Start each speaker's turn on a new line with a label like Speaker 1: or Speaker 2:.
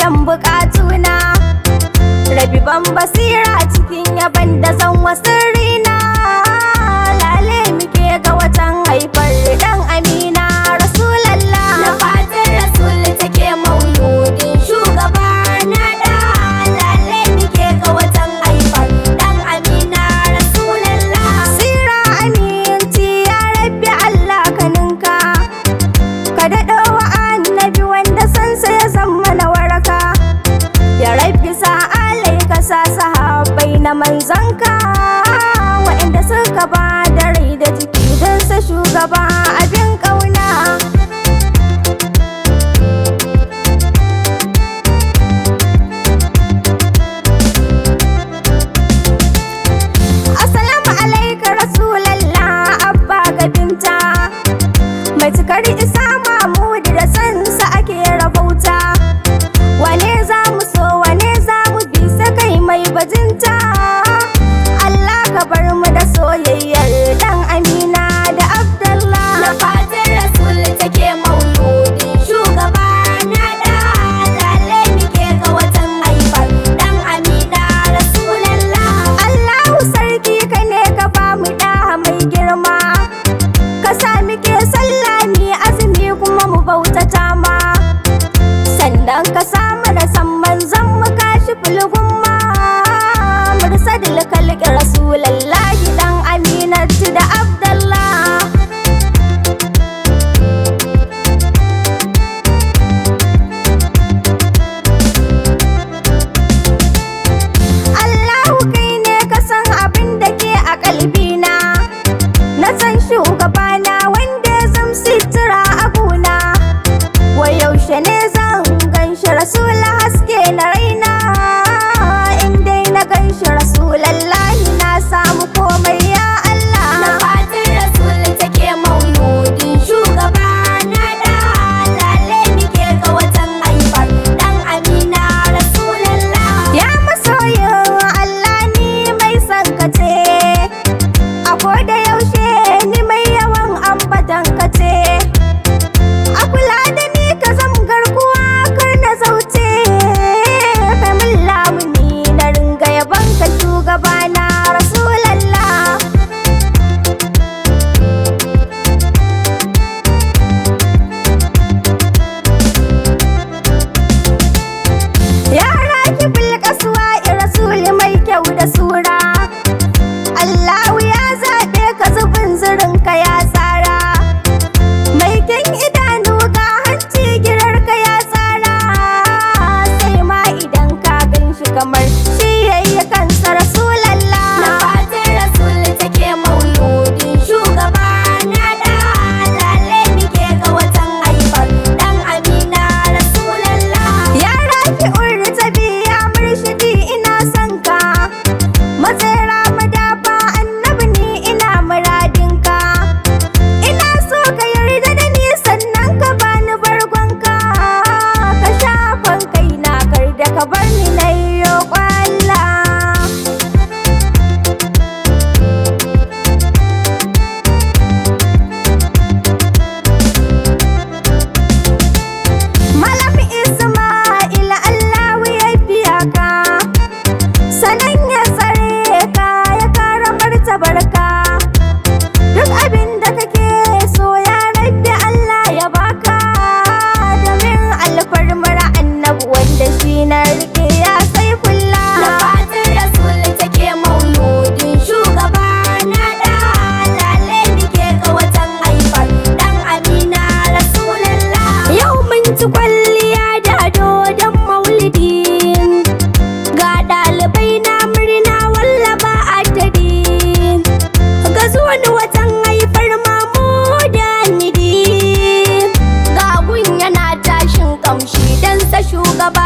Speaker 1: biyan bukatuna. Rabi ban basira cikin yaban da zan wasu rina. Lale muke ga watan haifar dan Amina Rasulallah. Nafahatur Rasul take mauludin shugaba na da. Lale muke ga watan haifar dan Amina Rasulallah. Sira aminci ya rabbi Allah kaninka, ka daɗo wa annabi wanda sansa ya zama na waraka. Ya rabbi sa'alai ka sa sahabbai na manzanka, waɗanda suka ba da rai da jiki don sa shugaba abin ƙauna. Assalamu alaika Rasulallah abba ga binta, mai cikar isa Maulud da sansa ake rabauta. Wane za mu so wane za mu bi sakai mai bajinta. Allah ka bar mu da soyayyar dan Amina da Abdullah. Nafahatur Rasul take mauludin shugaba na da. Lale muke ga watan haifar dan Amina Rasulallah. Allahu sarki kai ne ka ba mu da mai girma, ka sa muke sallah ni azumi kuma mu bautata ma. Sannan ka samu da san manzon mu kashi fulgumma. Mursadil kalki Rasulallahi dan Aminatu da Abdullah. Allahu kai ne ka san abin da ke a kalbina, na san shugabana wanda ya zam sitira a gona. Wa yaushe ne zan ganshi Rasula haske na raina, in dai na ganshi Rasulallahi na samu komai ya Allah. Nafahatur Rasul take mauludin shugaba na da. Lale muke ga watan haifar dan Amina Rasulallah. Ya masoyin Allah ni mai son ka ce, a koda yaushe ni mai yawan ambatan ka ce. A kula da ni ka zam garkuwa kar na zauce, kai mun lamuni na ringa yaban ka shugabana Rasulallah. Yara ki bilkasuwa Rasuli mai kyau da sura, Allahu ya zaɓe ka zubin zirinka ya tsara. Mai kyan idanu ga hanci girarka ya tsara, sai ma idan ka ganshi kamar shi yayi kansa Rasulallah. Nafahatur Rasul take mauludin shugaba na da. Lale muke ga watan haifar dan Amina Rasulallah. Yara ki urta biya murshidi ina son ka, matsayara madafa annabi ni ina muradinka. Ina so ka yarda da ni sannan ka bani bargonka, ka shafan kaina kar da ka bar ni na yi kwalla. Malam Isma'il Allahu ya biya ka, sanan ya tsare ka ya kara martabarka. Duk abin da kake so ya rabbi Allah ya baka, domin alfarmar annabi wanda shi na rike ya Saifullah. Nafahatur Rasul take mauludin shugaba na da. Lale muke ga watan haifar dan Amina Rasulallah. Yau mun ci kwalliya da ado dan maulidi, ga ɗalibai na murna walla ba adadi. Ga zuwan watan haifar Mamuda nidi, ga gun yana tashin kamshi dan sa shugaba